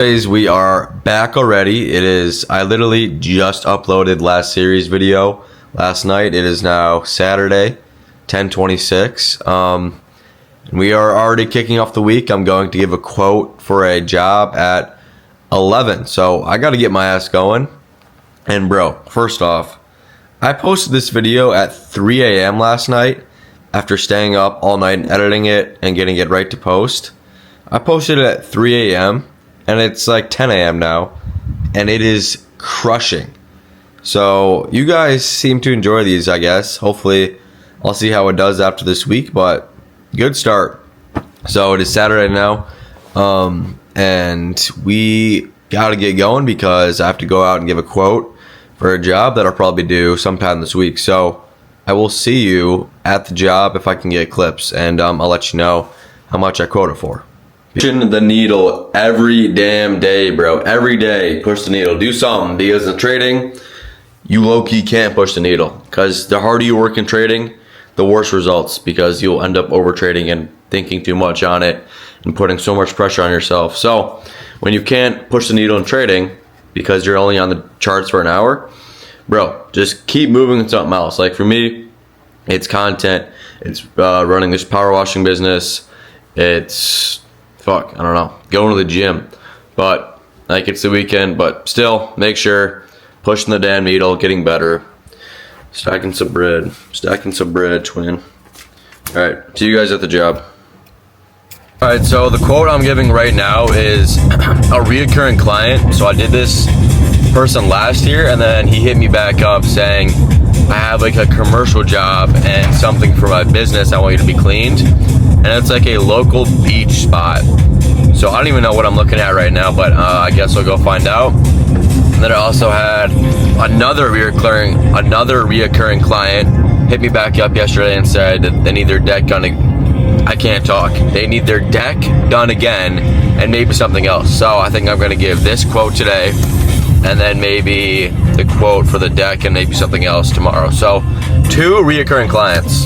Guys, we are back already. I literally just uploaded last series video last night. It is now Saturday, 10:26. We are already kicking off the week. I'm going to give a quote for a job at 11. So I got to get my ass going. And bro, first off, I posted this video at 3 a.m. last night after staying up all night and editing it and getting it right to post. I posted it at 3 a.m. and it's like 10 a.m. now, and it is crushing. So you guys seem to enjoy these, I guess. Hopefully I'll see how it does after this week, but good start. So it is Saturday now, and we gotta get going because I have to go out and give a quote for a job that I'll probably do sometime this week. So I will see you at the job if I can get clips, and I'll let you know how much I quote it for. Pushing the needle every damn day, bro. Every day, push the needle. Do something, because in trading, you low-key can't push the needle. Because the harder you work in trading, the worse results, because you'll end up over-trading and thinking too much on it and putting so much pressure on yourself. So when you can't push the needle in trading because you're only on the charts for an hour, bro, just keep moving to something else. Like for me, it's content. It's running this power washing business. It's I don't know, going to the gym. But like, it's the weekend, but still make sure pushing the damn needle, getting better, stacking some bread, twin. All right, see you guys at the job. All right, so the quote I'm giving right now is a reoccurring client. So I did this person last year, and then he hit me back up saying, I have like a commercial job and something for my business I want you to be cleaned. And it's like a local beach spot. So I don't even know what I'm looking at right now, but I guess I'll go find out. And then I also had another reoccurring client hit me back up yesterday and said that they need their deck done. I can't talk. They need their deck done again and maybe something else. So I think I'm gonna give this quote today, and then maybe the quote for the deck and maybe something else tomorrow. So 2 reoccurring clients.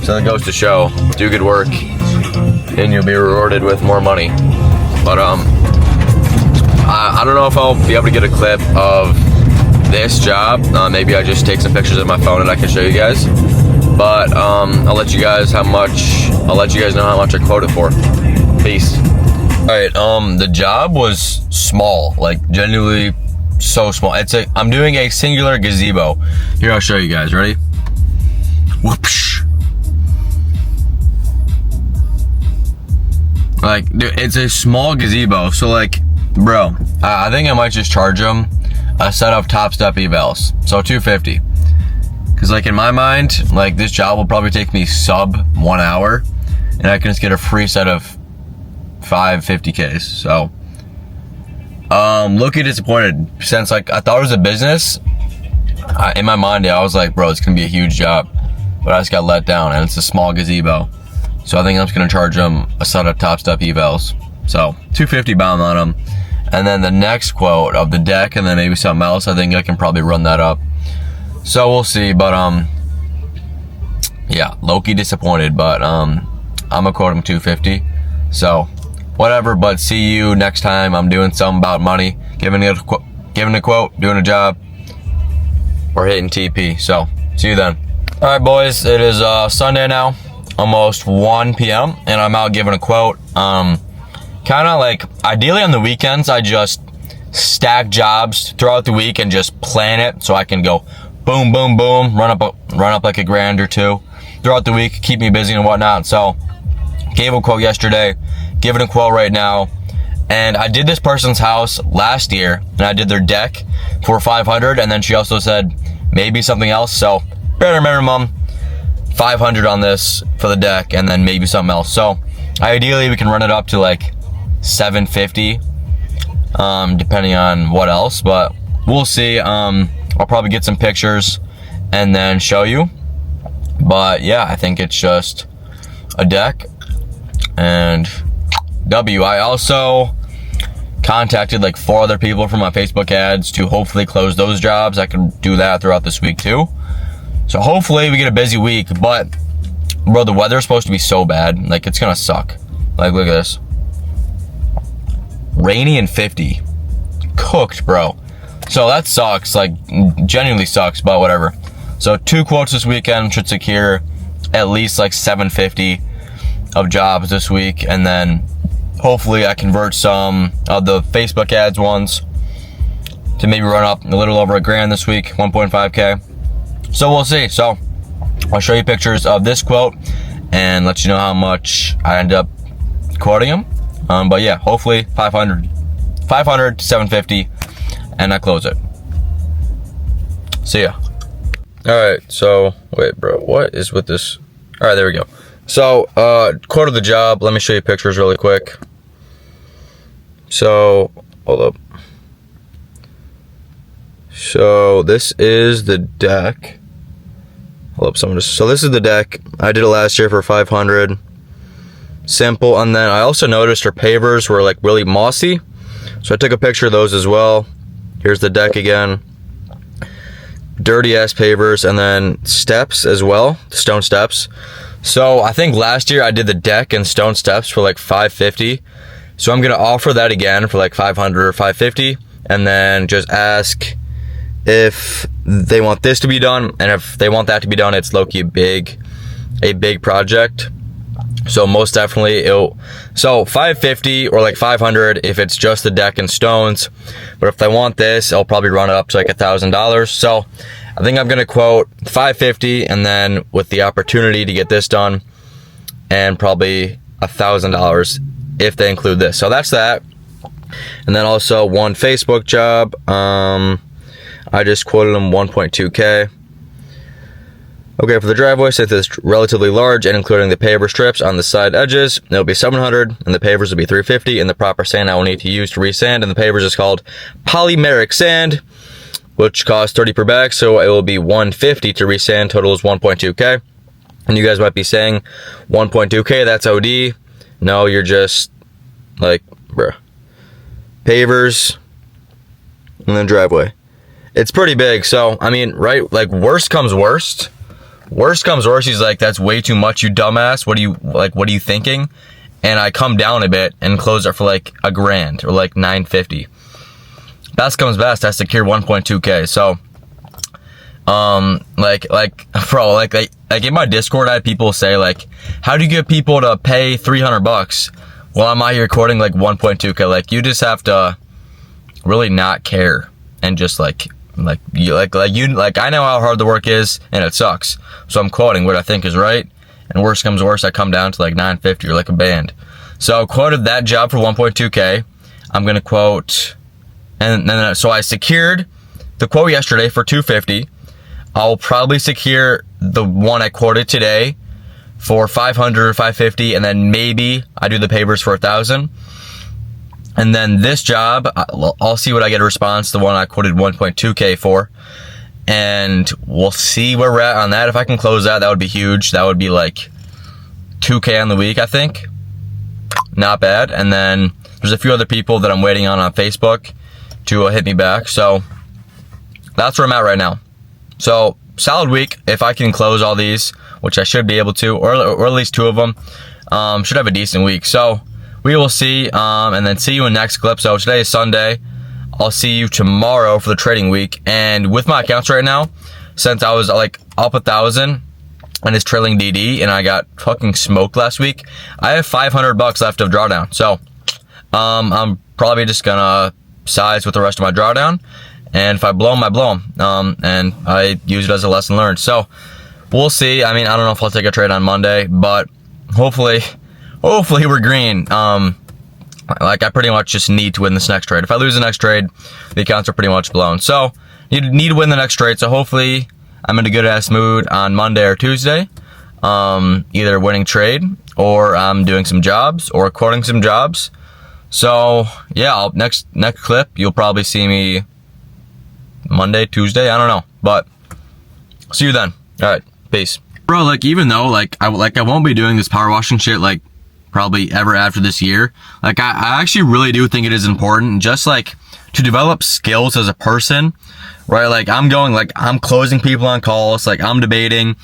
So that goes to show, do good work and you'll be rewarded with more money. But I don't know if I'll be able to get a clip of this job. Maybe I just take some pictures of my phone and I can show you guys. But I'll let you guys know how much I quoted for. Peace. Alright, the job was small, like genuinely so small. I'm doing a singular gazebo. Here, I'll show you guys. Ready? Whoops. Like, dude, it's a small gazebo. So like, bro, I think I might just charge them a set of top step evals. So $250. Cause like in my mind, like this job will probably take me sub 1 hour, and I can just get a free set of 5 50Ks. So looking disappointed, since like I thought it was a business. In my mind, I was like, bro, it's gonna be a huge job, but I just got let down, and it's a small gazebo. So I think I'm just gonna charge them a set of top step evals. So $250 bound on them, and then the next quote of the deck, and then maybe something else. I think I can probably run that up. So we'll see, but yeah, low-key disappointed, but I'm gonna quote him $250. So whatever, but see you next time. I'm doing something about money, giving a quote, doing a job, or hitting TP. So see you then. All right, boys, it is Sunday now, almost 1 p.m. and I'm out giving a quote. Kind of like, ideally on the weekends, I just stack jobs throughout the week and just plan it so I can go boom, boom, boom, run up like a grand or 2 throughout the week, keep me busy and whatnot. So gave a quote yesterday, giving a quote right now. And I did this person's house last year, and I did their deck for $500, and then she also said maybe something else. So bare minimum $500 on this for the deck, and then maybe something else. So ideally we can run it up to like $750, depending on what else, but we'll see. I'll probably get some pictures and then show you. But yeah, I think it's just a deck and W. I also contacted like 4 other people from my Facebook ads to hopefully close those jobs. I can do that throughout this week too. So hopefully we get a busy week, but bro, the weather's supposed to be so bad. Like, it's gonna suck. Like, look at this. rainy and 50. Cooked, bro. So that sucks, like genuinely sucks, but whatever. So 2 quotes this weekend should secure at least like 750 of jobs this week, and then hopefully I convert some of the Facebook ads ones to maybe run up a little over $1,000 this week, 1.5K. So we'll see. So I'll show you pictures of this quote and let you know how much I end up quoting them. But yeah, hopefully 500 to 750, and I close it. See ya. All right, so wait, bro, what is with this? All right, there we go. So quote of the job. Let me show you pictures really quick. So hold up. So this is the deck. Hold up, so this is the deck. I did it last year for 500. Simple. And then I also noticed her pavers were like really mossy, so I took a picture of those as well. Here's the deck again. Dirty ass pavers, and then steps as well, stone steps. So I think last year I did the deck and stone steps for like 550. So I'm gonna offer that again for like 500 or 550, and then just ask if they want this to be done, and if they want that to be done, it's low-key a big project. So most definitely so 550 or like 500 if it's just the deck and stones. But if they want this, I'll probably run it up to like $1,000. So I think I'm gonna quote 550, and then with the opportunity to get this done, and probably $1,000 if they include this. So that's that. And then also one Facebook job. I just quoted them 1.2K. Okay, for the driveway, since it's relatively large and including the paver strips on the side edges, it'll be 700, and the pavers will be 350, and the proper sand I will need to use to resand, and the pavers is called polymeric sand, which costs 30 per bag, so it will be 150 to resand. Total is 1.2K. And you guys might be saying, 1.2K, that's OD. No, you're just like, bruh. Pavers, and then driveway. It's pretty big, so I mean, right, like worst comes worst, he's like, that's way too much, you dumbass, what are you thinking? And I come down a bit and close it for like $1,000 or like 950. Best comes best, I secure 1.2K. So bro, like in my Discord I had people say like, how do you get people to pay $300? Well, I'm out here recording like 1.2K. Like, you just have to really not care and just I know how hard the work is, and it sucks. So I'm quoting what I think is right, and worst comes worst, I come down to like 950 or like a band. So I quoted that job for 1.2K. I'm gonna quote, and then so I secured the quote yesterday for 250. I'll probably secure the one I quoted today for 500 or 550, and then maybe I do the pavers for 1,000. And then this job, I'll see what I get a response, the one I quoted 1.2K for, and we'll see where we're at on that. If I can close that, that would be huge. That would be like 2K on the week, I think. Not bad. And then there's a few other people that I'm waiting on Facebook to hit me back. So that's where I'm at right now. So solid week. If I can close all these, which I should be able to, or at least 2 of them, should have a decent week. So we will see, and then see you in next clip. So today is Sunday. I'll see you tomorrow for the trading week. And with my accounts right now, since I was like up 1,000 and it's trailing DD, and I got fucking smoked last week, I have $500 left of drawdown. So I'm probably just gonna size with the rest of my drawdown, and if I blow them, I blow them, and I use it as a lesson learned. So we'll see. I mean, I don't know if I'll take a trade on Monday, but hopefully we're green. Like, I pretty much just need to win this next trade. If I lose the next trade, the accounts are pretty much blown. So you need to win the next trade. So hopefully I'm in a good ass mood on Monday or Tuesday, either winning trade, or I'm doing some jobs, or quoting some jobs. So yeah, next clip you'll probably see me Monday, Tuesday, I don't know, but see you then. All right, peace. Bro, like, even though I won't be doing this power washing shit like probably ever after this year, like I actually really do think it is important just like to develop skills as a person, right? Like I'm closing people on calls, like I'm debating,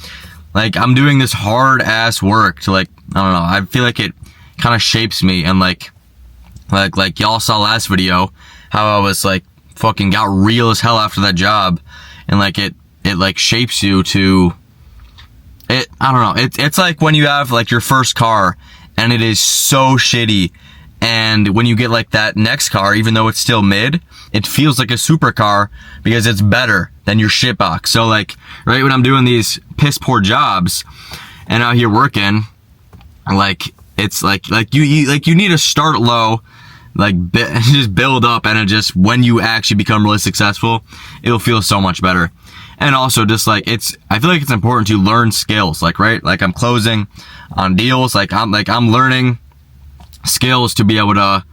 like I'm doing this hard ass work to, like, I don't know, I feel like it kind of shapes me, and like like y'all saw last video, how I was like fucking got real as hell after that job, and like it like shapes you to it. I don't know. It's like when you have like your first car and it is so shitty, and when you get like that next car, even though it's still mid, it feels like a supercar because it's better than your shit box. So like right when I'm doing these piss poor jobs and out here working, like it's like you need to start low, like just build up, and it just, when you actually become really successful, it'll feel so much better. And also just like I feel like it's important to learn skills, like, right, like I'm closing on deals, like I'm learning skills to be able to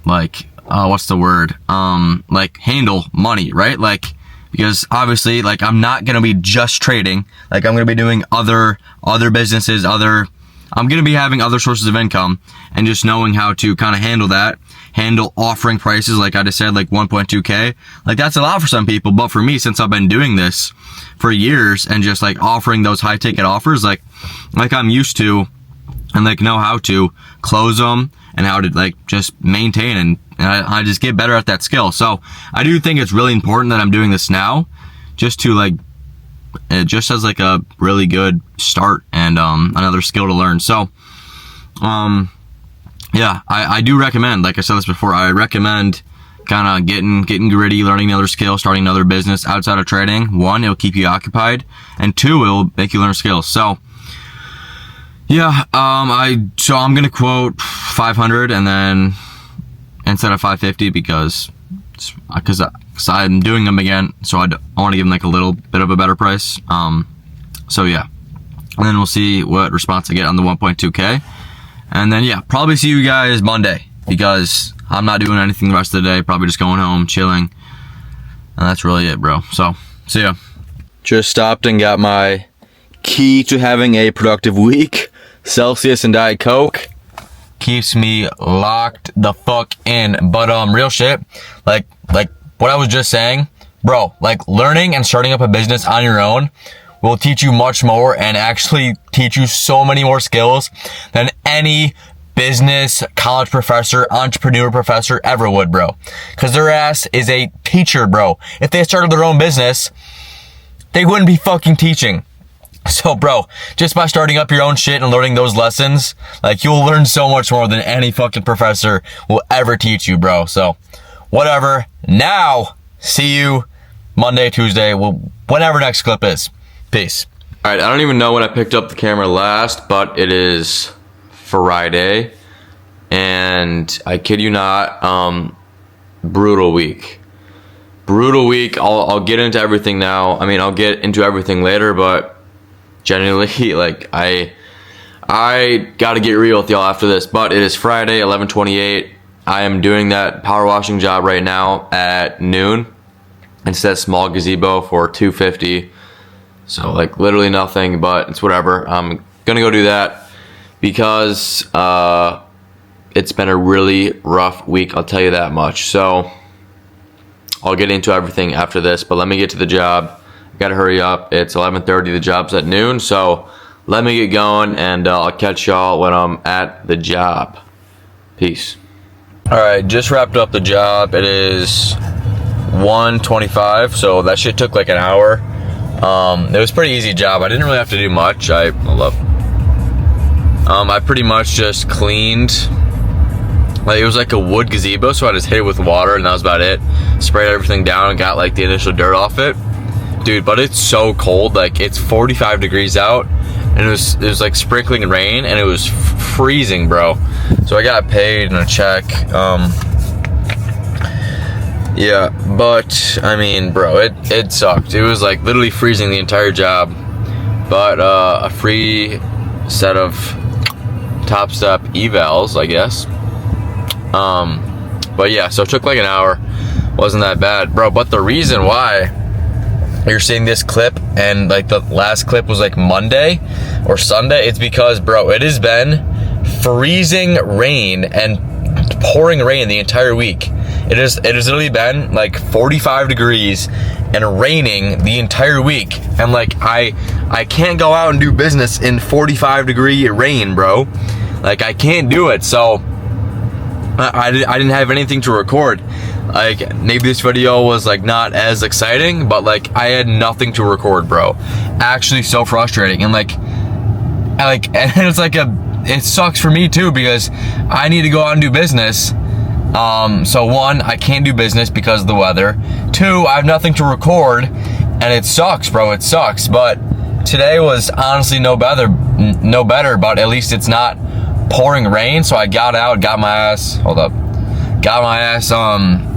like what's the word, like handle money, right? Like, because obviously like I'm not gonna be just trading, like I'm gonna be doing other businesses, I'm gonna be having other sources of income, and just knowing how to kind of handle offering prices, like I just said, like 1.2K, like that's a lot for some people, but for me, since I've been doing this for years and just like offering those high ticket offers, like I'm used to, and like know how to close them and how to like just maintain, and I just get better at that skill. So I do think it's really important that I'm doing this now, just to like, it just as like a really good start and another skill to learn. So yeah, I do recommend, like I said this before, I recommend kind of getting gritty, learning another skill, starting another business outside of trading. One, it'll keep you occupied, and two, it'll make you learn skills. So yeah, I'm gonna quote 500 and then instead of 550 because I'm doing them again, so I want to give them like a little bit of a better price. So yeah, and then we'll see what response I get on the 1.2K, and then yeah, probably see you guys Monday, because I'm not doing anything the rest of the day, probably just going home, chilling, and that's really it, bro. So see ya. Just stopped and got my key to having a productive week, Celsius and Diet Coke. Keeps me locked the fuck in. But real shit, like what I was just saying, bro, like learning and starting up a business on your own will teach you much more, and actually teach you so many more skills than any business, college professor, entrepreneur professor ever would, bro. Cause their ass is a teacher, bro. If they started their own business, they wouldn't be fucking teaching. So bro, just by starting up your own shit and learning those lessons, like you'll learn so much more than any fucking professor will ever teach you, bro. So whatever. Now, see you Monday, Tuesday, whenever next clip is. Peace. All right, I don't even know when I picked up the camera last, but it is Friday, and I kid you not, brutal week. I'll get into everything now. I mean, I'll get into everything later, but genuinely, like I gotta get real with y'all after this. But it is Friday, 11:28. I am doing that power washing job right now at noon. It's that small gazebo for $250. So like literally nothing, but it's whatever. I'm gonna go do that because it's been a really rough week, I'll tell you that much. So I'll get into everything after this, but let me get to the job. Gotta hurry up. It's 11:30. The job's at noon, so let me get going, and I'll catch y'all when I'm at the job. Peace. All right, just wrapped up the job. It is 1:25, so that shit took like an hour. It was a pretty easy job. I didn't really have to do much. I pretty much just cleaned. Like, it was like a wood gazebo, so I just hit it with water, and that was about it. Sprayed everything down and got like the initial dirt off it. Dude, but it's so cold. Like, it's 45 degrees out, and it was like sprinkling rain, and it was freezing, bro. So I got paid and a check. Yeah, but I mean, bro, it sucked. It was like literally freezing the entire job. But a free set of top step evals, I guess. But yeah, so it took like an hour. Wasn't that bad, bro. But the reason why you're seeing this clip and like the last clip was like Monday or Sunday, it's because, bro, it has been freezing rain and pouring rain the entire week. It has literally been like 45 degrees and raining the entire week. And like I can't go out and do business in 45 degree rain, bro. Like I can't do it. So I didn't have anything to record. Like, maybe this video was like not as exciting, but like I had nothing to record, bro. Actually so frustrating. And and it's like it sucks for me too, because I need to go out and do business. So one, I can't do business because of the weather. Two, I have nothing to record, and it sucks, bro. It sucks. But today was honestly no better, but at least it's not pouring rain. So I got out, got my ass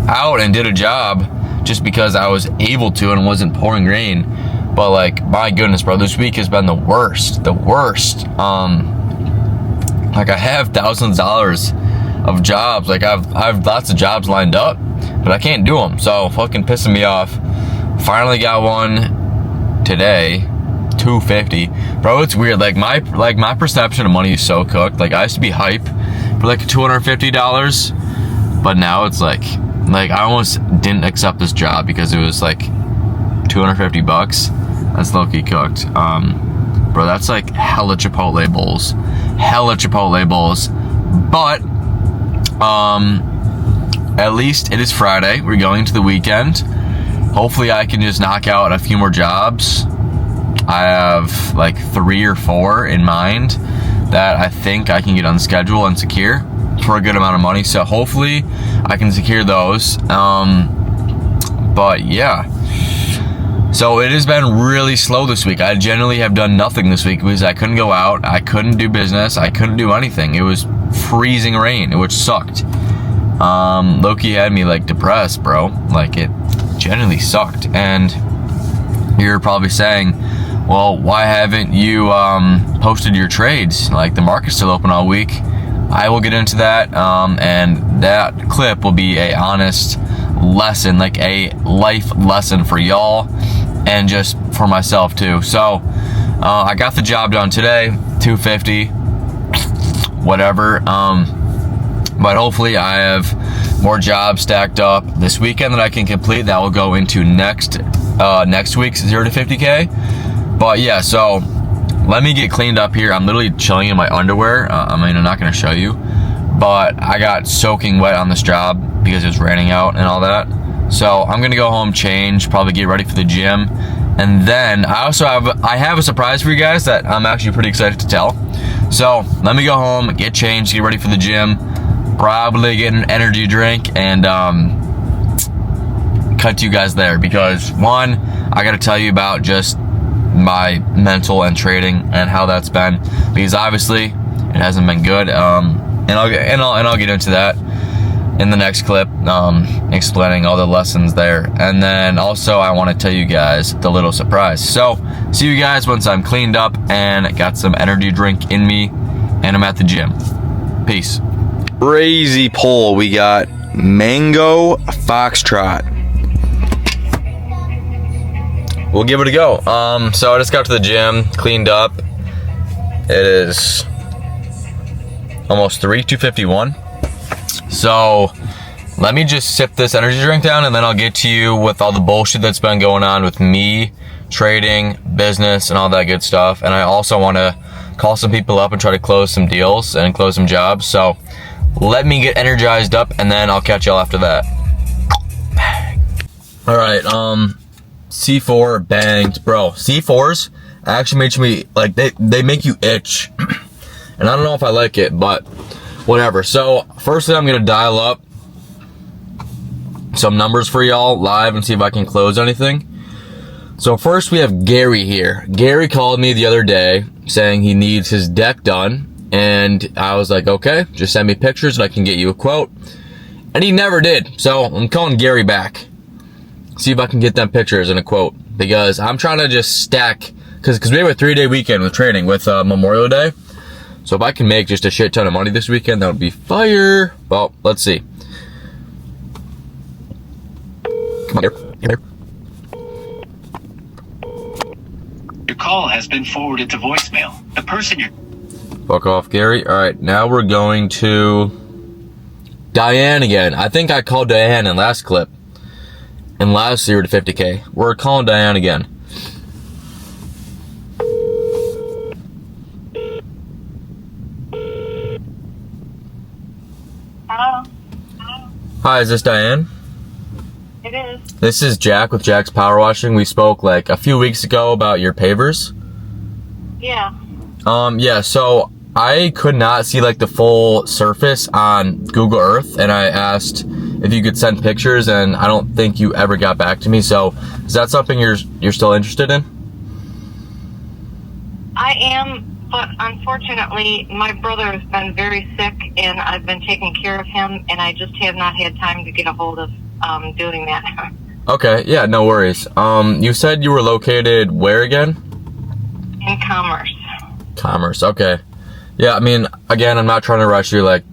out and did a job just because I was able to and it wasn't pouring rain. But like, my goodness, bro, this week has been the worst. Like, I have thousands of dollars of jobs. Like, I've lots of jobs lined up, but I can't do them. So fucking pissing me off. Finally got one today, $250. Bro, it's weird. Like my perception of money is so cooked. Like, I used to be hype for like $250, but now it's like I almost didn't accept this job because it was like $250. That's low-key cooked. Bro, that's like hella Chipotle bowls. But at least it is Friday. We're going to the weekend. Hopefully I can just knock out a few more jobs. I have like 3 or 4 in mind that I think I can get on schedule and secure for a good amount of money. So hopefully I can secure those. But yeah. So it has been really slow this week. I generally have done nothing this week because I couldn't go out. I couldn't do business. I couldn't do anything. It was freezing rain, which sucked. Loki had me like depressed, bro. Like, it genuinely sucked. And you're probably saying, well, why haven't you posted your trades? Like, the market's still open all week. I will get into that, and that clip will be a honest lesson, like a life lesson for y'all and just for myself too. So I got the job done today, $250, whatever. But hopefully I have more jobs stacked up this weekend that I can complete. That will go into next week's 0 to 50K. But yeah, so let me get cleaned up here. I'm literally chilling in my underwear. I'm not gonna show you, but I got soaking wet on this job because it's raining out and all that. So I'm gonna go home, change, probably get ready for the gym, and then I have a surprise for you guys that I'm actually pretty excited to tell. So let me go home, get changed, get ready for the gym, probably get an energy drink, and cut to you guys there, because one, I gotta tell you about just my mental and trading and how that's been, because obviously it hasn't been good. And I'll get into that in the next clip, explaining all the lessons there. And then also I want to tell you guys the little surprise. So see you guys once I'm cleaned up and got some energy drink in me and I'm at the gym. Peace. Crazy pull. We got Mango Foxtrot. We'll give it a go. So I just got to the gym, cleaned up. It is almost 2:51. So let me just sip this energy drink down, and then I'll get to you with all the bullshit that's been going on with me, trading, business, and all that good stuff. And I also want to call some people up and try to close some deals and close some jobs. So let me get energized up, and then I'll catch y'all after that. All right, C4 banged, bro. C4s actually makes me, like, they make you itch. And I don't know if I like it, but whatever. So firstly, I'm gonna dial up some numbers for y'all live and see if I can close anything. So first we have Gary here. Gary called me the other day saying he needs his deck done, and I was like, okay, just send me pictures and I can get you a quote. And he never did. So I'm calling Gary back, see if I can get them pictures and a quote, because I'm trying to just stack, because we have a 3-day weekend with trading with Memorial Day. So if I can make just a shit ton of money this weekend, that would be fire. Well, let's see. Come on, here. Your call has been forwarded to voicemail. The person you're... Fuck off, Gary. All right, now we're going to Diane again. I think I called Diane in last clip. In last 0 to 50K. We're calling Diane again. Hello. Hi, is this Diane? It is. This is Jack with Jack's Power Washing. We spoke like a few weeks ago about your pavers. Yeah. Yeah, so I could not see like the full surface on Google Earth, and I asked if you could send pictures, and I don't think you ever got back to me. So is that something you're still interested in? I am, but unfortunately, my brother has been very sick, and I've been taking care of him, and I just have not had time to get a hold of doing that. Okay, yeah, no worries. You said you were located where again? In Commerce. Commerce, okay. Yeah, I mean, again, I'm not trying to rush you, like,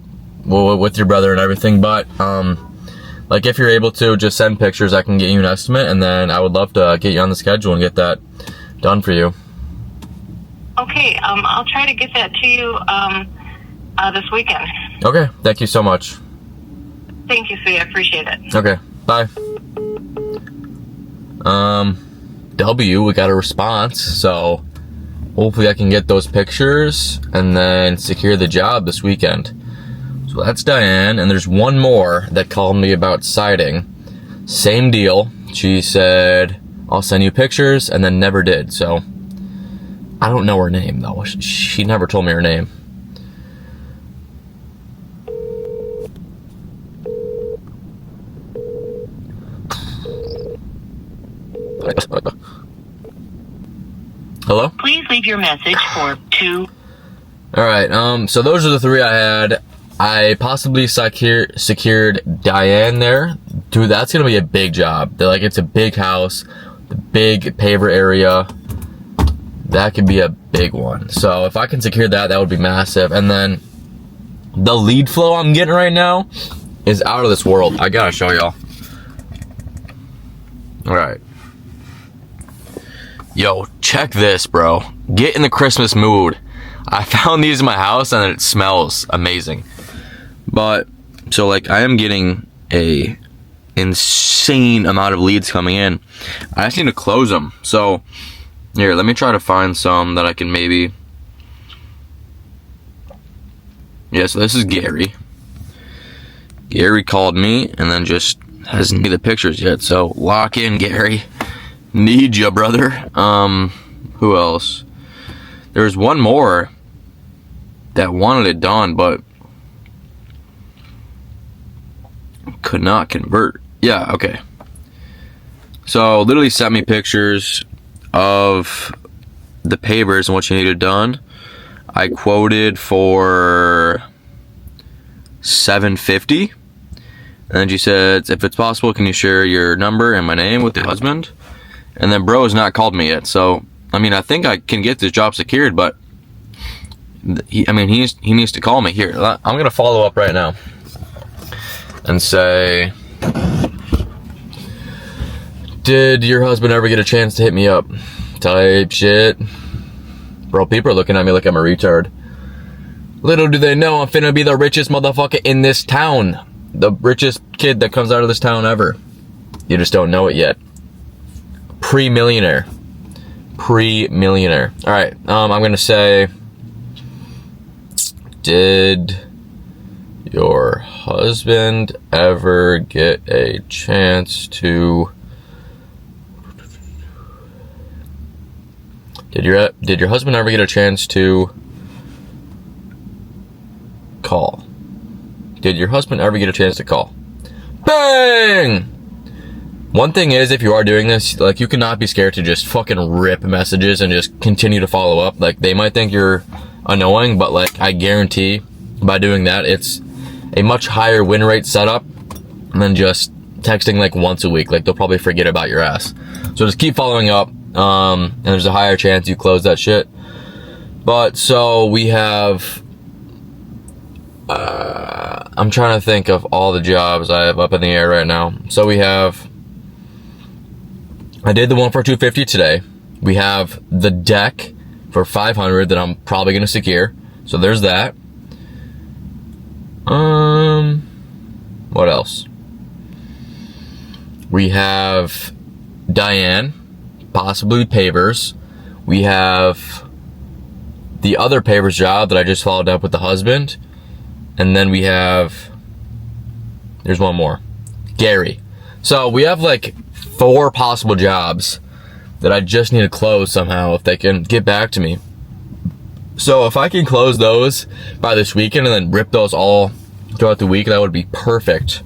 well, with your brother and everything, but, like, if you're able to, just send pictures, I can get you an estimate, and then I would love to get you on the schedule and get that done for you. Okay, I'll try to get that to you this weekend. Okay, thank you so much. Thank you, sweetie. I appreciate it. Okay, bye. W, we got a response, so hopefully I can get those pictures and then secure the job this weekend. So that's Diane, and there's one more that called me about siding. Same deal. She said, I'll send you pictures, and then never did, so I don't know her name, though. She never told me her name. Hello? Please leave your message for 2. Alright, so those are the 3 I had. I possibly secured Diane there. Dude, that's gonna be a big job. It's a big house, the big paver area. That could be a big one. So if I can secure that, that would be massive. And then the lead flow I'm getting right now is out of this world. I gotta show y'all. Alright. Yo, check this, bro. Get in the Christmas mood. I found these in my house and it smells amazing. But, so like, I am getting a insane amount of leads coming in. I just need to close them. So, here, let me try to find some that I can maybe... Yeah, so this is Gary. Gary called me and then just hasn't seen the pictures yet. So, lock in, Gary. Need ya, brother. Who else? There's one more that wanted it done, but could not convert. Yeah, okay. So, literally sent me pictures of the pavers and what you needed done. I quoted for $750, and then she said, if it's possible, can you share your number and my name with your husband? And then bro has not called me yet. So I mean, I think I can get this job secured, but he needs to call me. Here, I'm gonna follow up right now and say, did your husband ever get a chance to hit me up? Type shit. Bro, people are looking at me like I'm a retard. Little do they know I'm finna be the richest motherfucker in this town. The richest kid that comes out of this town ever. You just don't know it yet. Pre-millionaire. Pre-millionaire. Alright, I'm gonna say, did your husband ever get a chance to... Did your husband ever get a chance to call? Did your husband ever get a chance to call? Bang! One thing is, if you are doing this, like, you cannot be scared to just fucking rip messages and just continue to follow up. Like, they might think you're annoying, but like, I guarantee by doing that, it's a much higher win rate setup than just texting like once a week. Like, they'll probably forget about your ass. So just keep following up. And there's a higher chance you close that shit. But so we have, I'm trying to think of all the jobs I have up in the air right now. So we have, I did the one for $250 today. We have the deck for $500 that I'm probably gonna secure. So there's that. What else? We have Diane. Possibly pavers. We have the other pavers job that I just followed up with the husband. And then we have There's one more. Gary. So we have like 4 possible jobs that I just need to close somehow if they can get back to me. So if I can close those by this weekend and then rip those all throughout the week, that would be perfect.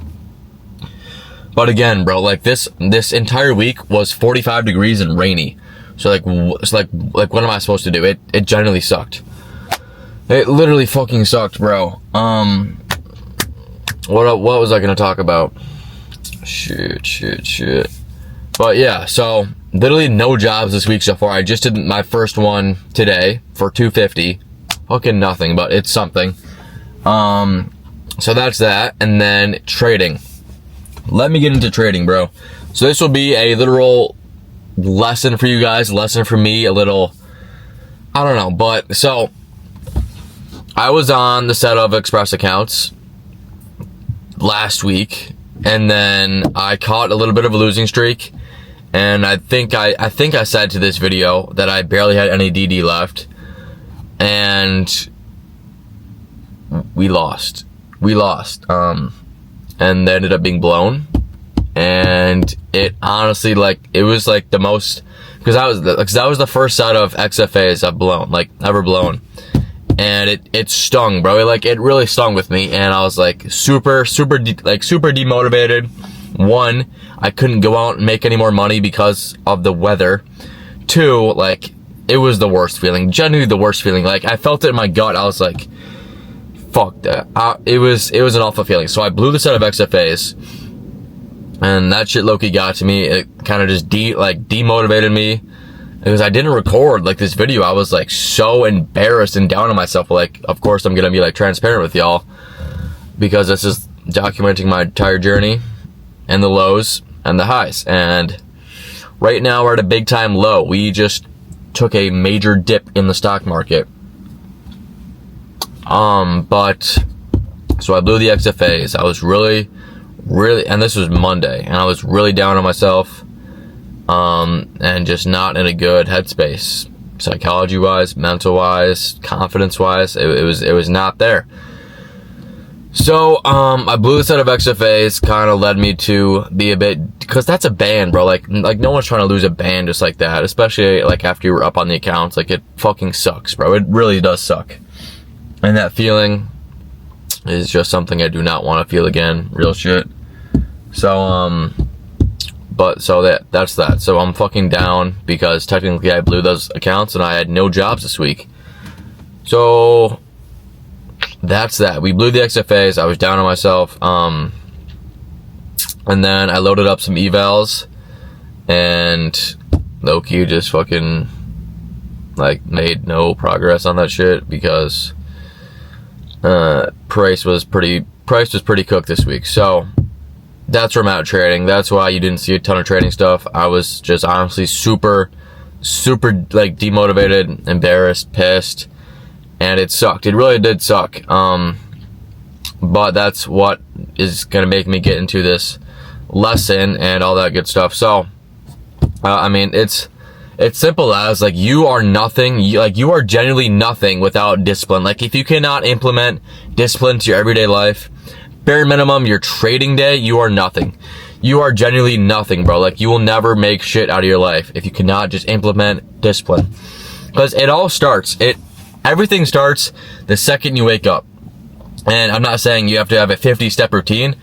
But again, bro, like this entire week was 45 degrees and rainy. So like what am I supposed to do? It generally sucked. It literally fucking sucked, bro. What was I gonna talk about? Shit. But yeah, so literally no jobs this week so far. I just did my first one today for $250. Fucking nothing, but it's something. So that's that. And then trading. Let me get into trading, bro. So this will be a literal lesson for you guys, lesson for me, a little, I don't know. But so I was on the set of Express accounts last week, and then I caught a little bit of a losing streak, and I think I said to this video that I barely had any DD left, and we lost, and they ended up being blown, and it honestly, like, it was like the most, because that was the first set of XFAs I've blown, like ever blown. And it stung, bro. It really stung with me, and I was like super demotivated. 1, I couldn't go out and make any more money because of the weather. 2, like, it was the worst feeling, genuinely the worst feeling. Like, I felt it in my gut. I was like, fuck that. It was an awful feeling. So I blew the set of XFAs, and that shit low-key got to me. It kind of just demotivated me. Because I didn't record like this video. I was like so embarrassed and down on myself. Like, of course I'm gonna be like transparent with y'all, because this is documenting my entire journey and the lows and the highs. And right now we're at a big time low. We just took a major dip in the stock market. But so I blew the XFAs. I was really, and this was Monday, and I was really down on myself. And just not in a good headspace, psychology wise, mental wise, confidence wise. It was not there. So, I blew the set of XFAs, kind of led me to be a bit, because that's a ban, bro. Like no one's trying to lose a ban just like that, especially like after you were up on the accounts. Like, it fucking sucks, bro. It really does suck. And that feeling is just something I do not want to feel again. Real shit. So, but so that's that. So I'm fucking down because technically I blew those accounts and I had no jobs this week. So that's that. We blew the XFAs. I was down on myself. And then I loaded up some evals, and low-key just fucking like made no progress on that shit because price was pretty cooked this week. So that's where I'm at trading. That's why you didn't see a ton of trading stuff. I was just honestly super like demotivated, embarrassed, pissed, and it sucked. It really did suck. But that's what is gonna make me get into this lesson and all that good stuff. So I mean, it's simple as, like, you are nothing. You are genuinely nothing without discipline. Like, if you cannot implement discipline to your everyday life, bare minimum, your trading day, you are nothing. You are genuinely nothing, bro. Like, you will never make shit out of your life if you cannot just implement discipline. Because everything starts the second you wake up. And I'm not saying you have to have a 50-step routine,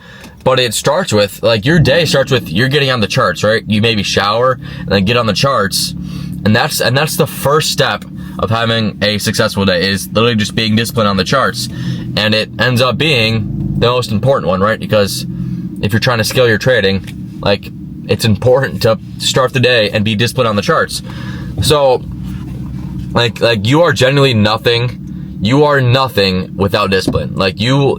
but it starts with, like, your day starts with you're getting on the charts, right? You maybe shower and then get on the charts. And that's the first step of having a successful day, is literally just being disciplined on the charts. And it ends up being the most important one, right? Because if you're trying to scale your trading, like, it's important to start the day and be disciplined on the charts. So like you are genuinely nothing. You are nothing without discipline. Like, you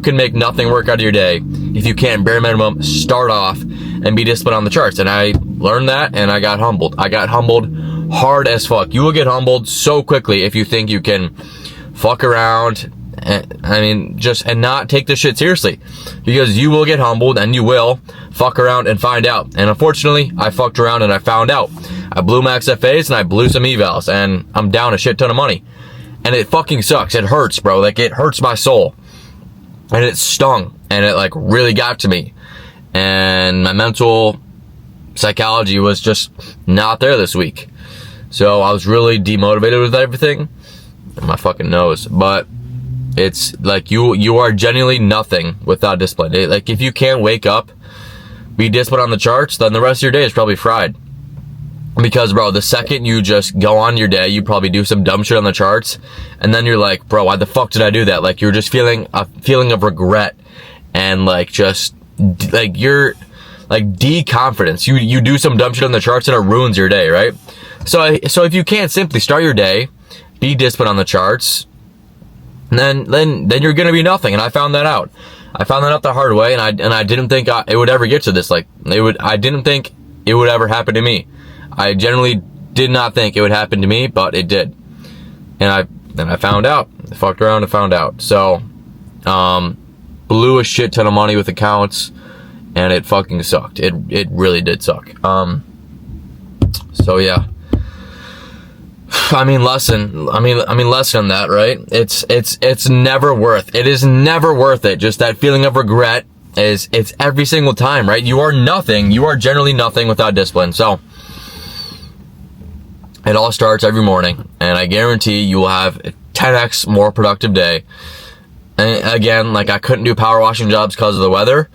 can make nothing work out of your day if you can't, bare minimum, start off and be disciplined on the charts. And I learned that, and I got humbled. I got humbled hard as fuck. You will get humbled so quickly if you think you can fuck around, and not take this shit seriously, because you will get humbled and you will fuck around and find out. And unfortunately, I fucked around and I found out. I blew my XFAs and I blew some evals, and I'm down a shit ton of money. And it fucking sucks. It hurts, bro. Like, it hurts my soul. and it stung, and it like really got to me, and my mental psychology was just not there this week. So I was really demotivated with everything. My fucking nose. But it's like you are genuinely nothing without discipline. Like if you can't wake up, be disciplined on the charts, then the rest of your day is probably fried. Because bro, the second you just go on your day, you probably do some dumb shit on the charts, and then you're like, bro, why the fuck did I do that? Like you're just feeling a feeling of regret, and like just like you're like de-confidence. You do some dumb shit on the charts and it ruins your day, right? So if you can't simply start your day, be disciplined on the charts, then you're gonna be nothing. And I found that out. I found that out the hard way, and I didn't think it would ever get to this. Like I didn't think it would ever happen to me. I generally did not think it would happen to me, but it did. And I found out. I fucked around and found out. So, blew a shit ton of money with accounts, and it fucking sucked. It really did suck. So yeah. I mean, lesson on that, right? It's never worth. It is never worth it. Just that feeling of regret it's every single time, right? You are nothing. You are generally nothing without discipline. So, it all starts every morning, and I guarantee you will have a 10x more productive day. And again, like I couldn't do power washing jobs because of the weather,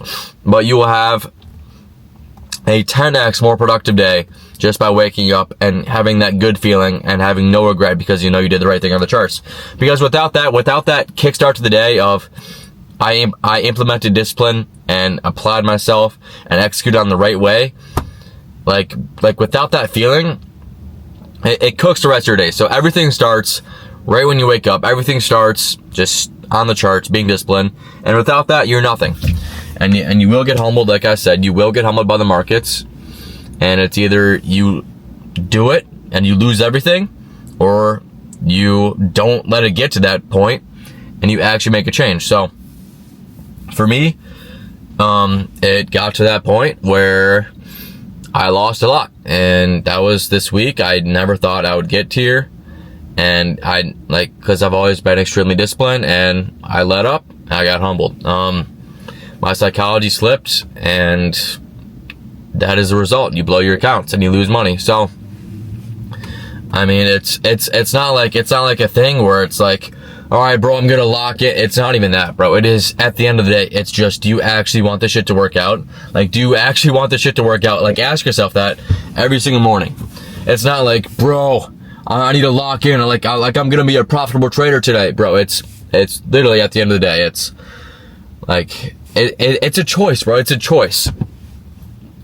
but you will have a 10x more productive day just by waking up and having that good feeling and having no regret because you know you did the right thing on the charts. Because without that kickstart to the day of I implemented discipline and applied myself and executed on the right way, like without that feeling, it cooks the rest of your day. So everything starts right when you wake up. Everything starts just on the charts, being disciplined. And without that, you're nothing. And you will get humbled, like I said. You will get humbled by the markets. And it's either you do it and you lose everything, or you don't let it get to that point and you actually make a change. So for me, it got to that point where I lost a lot, and that was this week. I never thought I would get here, and because I've always been extremely disciplined, and I let up, I got humbled. My psychology slipped, and that is the result. You blow your accounts and you lose money. So, I mean, it's not like a thing where it's like, all right, bro, I'm gonna lock it. It's not even that, bro. It is, at the end of the day, it's just, do you actually want this shit to work out? Like, do you actually want this shit to work out? Like, ask yourself that every single morning. It's not like, bro, I need to lock in. Like I'm gonna be a profitable trader today, bro. It's literally, at the end of the day, it's like, it's a choice, bro. It's a choice.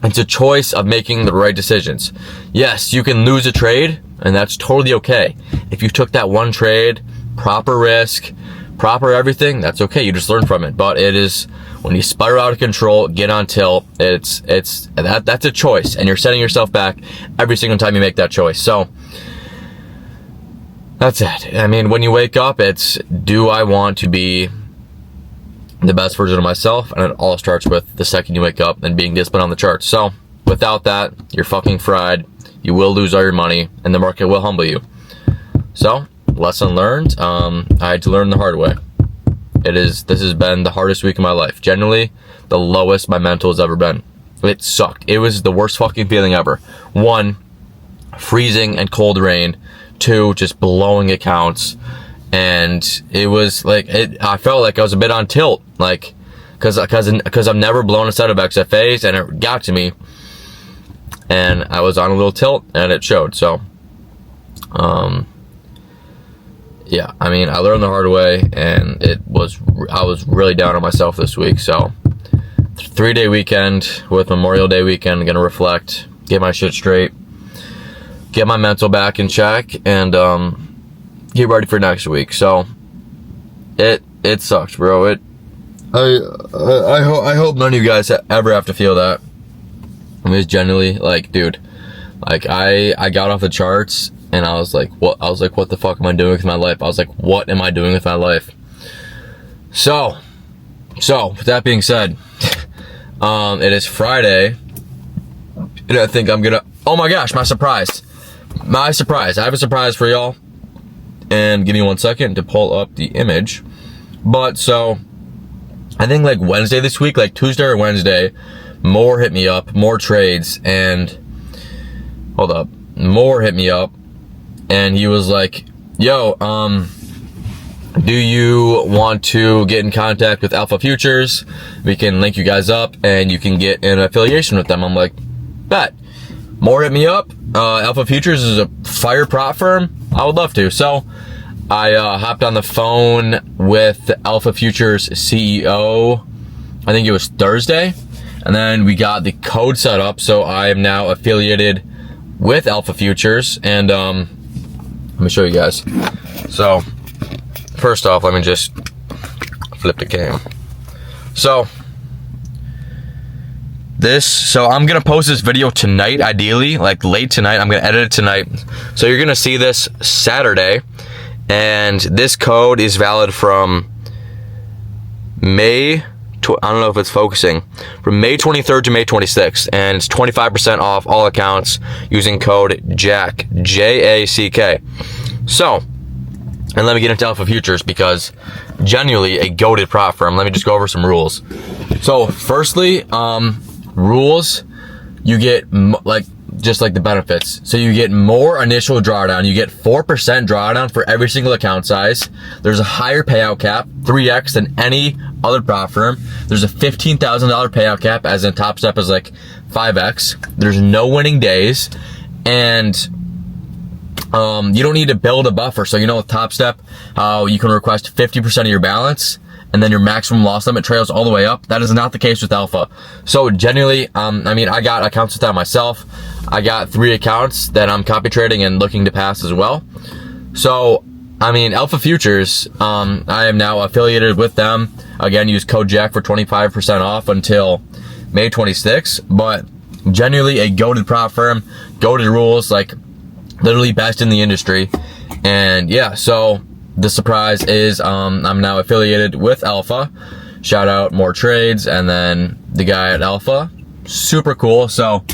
It's a choice of making the right decisions. Yes, you can lose a trade, and that's totally okay. If you took that one trade, proper risk, proper everything, that's okay. You just learn from it. But it is, when you spiral out of control, get on tilt, that's a choice, and you're setting yourself back every single time you make that choice. So that's it. I mean, when you wake up, it's, do I want to be the best version of myself? And it all starts with the second you wake up and being disciplined on the charts. So without that, you're fucking fried. You will lose all your money, and the market will humble you. So, lesson learned. I had to learn the hard way. This has been the hardest week of my life. Generally, the lowest my mental has ever been. It sucked. It was the worst fucking feeling ever. 1, freezing and cold rain. 2, just blowing accounts. And it was like, I felt like I was a bit on tilt, like, cause I've never blown a set of XFAs, and it got to me, and I was on a little tilt, and it showed. So, yeah, I mean, I learned the hard way, and I was really down on myself this week. So, 3-day weekend with Memorial Day weekend, I'm gonna reflect, get my shit straight, get my mental back in check, and get ready for next week. So it sucks, bro. I hope none of you guys ever have to feel that. I mean, it's genuinely like, dude, like I got off the charts, and I was like, what the fuck am I doing with my life? I was like, what am I doing with my life? So with that being said, it is Friday, and I think I'm gonna, oh my gosh, my surprise. I have a surprise for y'all. And give me 1 second to pull up the image. But so, I think like Wednesday this week, like Tuesday or Wednesday, Moore hit me up, Moore Trades, and Moore hit me up, and he was like, yo, do you want to get in contact with Alpha Futures? We can link you guys up and you can get an affiliation with them. I'm like, bet. Moore hit me up. Alpha Futures is a fire prop firm. I would love to. So I hopped on the phone with the Alpha Futures CEO. I think it was Thursday. And then we got the code set up. So I am now affiliated with Alpha Futures. And let me show you guys. So first off, let me just flip the cam. So I'm gonna post this video tonight, ideally, like late tonight. I'm gonna edit it tonight. So you're gonna see this Saturday, and this code is valid from I don't know if it's focusing, from May 23rd to May 26th, and it's 25% off all accounts using code JACK, J-A-C-K. So, and let me get into Alpha Futures because genuinely a goated prop firm. Let me just go over some rules. So firstly, rules, you get just like the benefits. So you get more initial drawdown. You get 4% drawdown for every single account size. There's a higher payout cap, 3x than any other prop firm. There's a $15,000 payout cap, as in Top Step is like 5x. There's no winning days, and you don't need to build a buffer. So with Top Step, how you can request 50% of your balance, and then your maximum loss limit trails all the way up. That is not the case with Alpha. So genuinely, I got accounts with that myself. I got 3 accounts that I'm copy trading and looking to pass as well. So, Alpha Futures, I am now affiliated with them. Again, use code JACK for 25% off until May 26th. But genuinely a goated prop firm, goated rules, like literally best in the industry. And yeah, so the surprise is I'm now affiliated with Alpha. Shout out More Trades and then the guy at Alpha. Super cool. So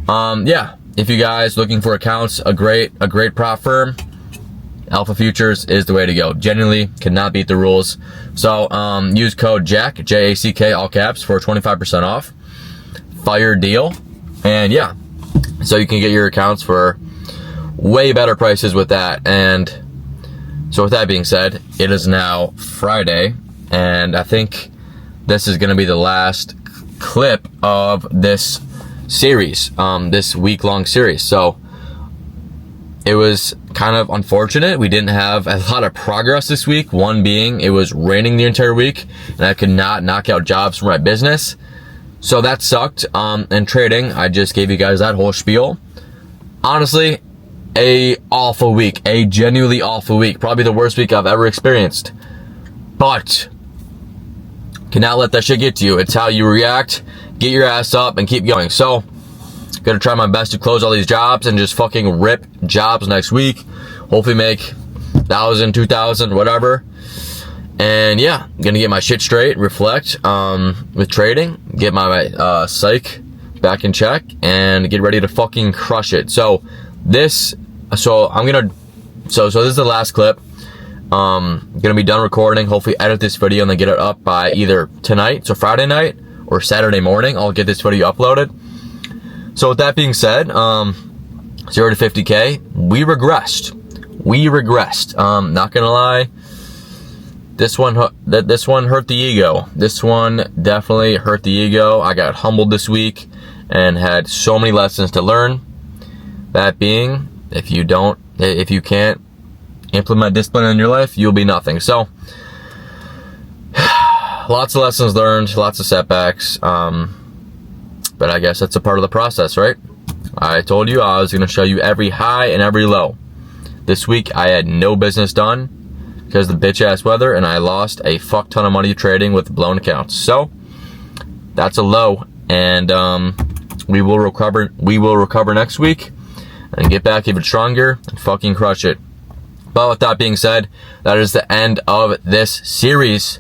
yeah, if you guys looking for accounts, a great prop firm, Alpha Futures is the way to go. Genuinely cannot beat the rules. So use code JACK, J-A-C-K, all caps, for 25% off. Fire deal. And yeah, so you can get your accounts for way better prices with that. And so with that being said, it is now Friday, and I think this is going to be the last clip of this series, this week-long series. So it was kind of unfortunate. We didn't have a lot of progress this week. One being it was raining the entire week, and I could not knock out jobs for my business. So that sucked. And trading, I just gave you guys that whole spiel. Honestly, a awful week, a genuinely awful week, probably the worst week I've ever experienced. But cannot let that shit get to you. It's how you react, get your ass up, and keep going. So gonna try my best to close all these jobs and just fucking rip jobs next week. Hopefully make 1,000, 2,000, whatever. And yeah, gonna get my shit straight, reflect with trading, get my psych back in check, and get ready to fucking crush it. So this is the last clip. Gonna be done recording, hopefully edit this video and then get it up by either tonight, so Friday night, or Saturday morning. I'll get this video uploaded. So with that being said, 0 to 50K, we regressed. Not gonna lie, this one hurt the ego. This one definitely hurt the ego. I got humbled this week and had so many lessons to learn. That being, if you can't implement discipline in your life, you'll be nothing. So lots of lessons learned, lots of setbacks, but I guess that's a part of the process, right? I told you I was going to show you every high and every low. This week I had no business done because of the bitch ass weather, and I lost a fuck ton of money trading with blown accounts. So that's a low, and we will recover next week and get back even stronger and fucking crush it. But with that being said, that is the end of this series.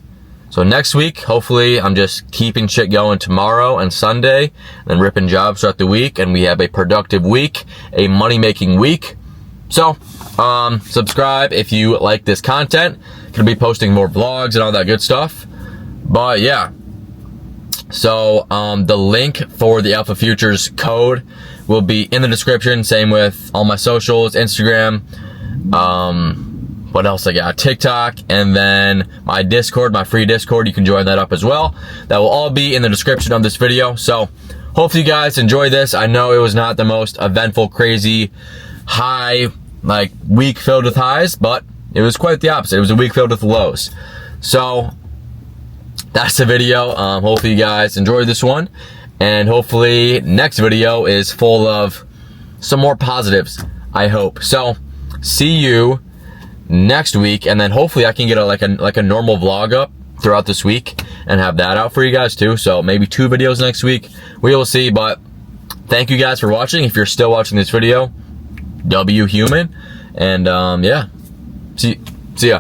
So next week, hopefully, I'm just keeping shit going tomorrow and Sunday, then ripping jobs throughout the week, and we have a productive week, a money-making week. So, subscribe if you like this content. Gonna be posting more vlogs and all that good stuff. But yeah, so the link for the Alpha Futures code will be in the description. Same with all my socials, Instagram, what else I got? TikTok, and then my Discord, my free Discord. You can join that up as well. That will all be in the description of this video. So hopefully you guys enjoy this. I know it was not the most eventful, crazy, high, like week filled with highs, but it was quite the opposite. It was a week filled with lows. So that's the video. Hopefully you guys enjoyed this one, and hopefully next video is full of some more positives, I hope. So see you next week, and then hopefully I can get a normal vlog up throughout this week and have that out for you guys too. So maybe 2 videos next week. We will see, but thank you guys for watching. If you're still watching this video, W human, and yeah, see ya.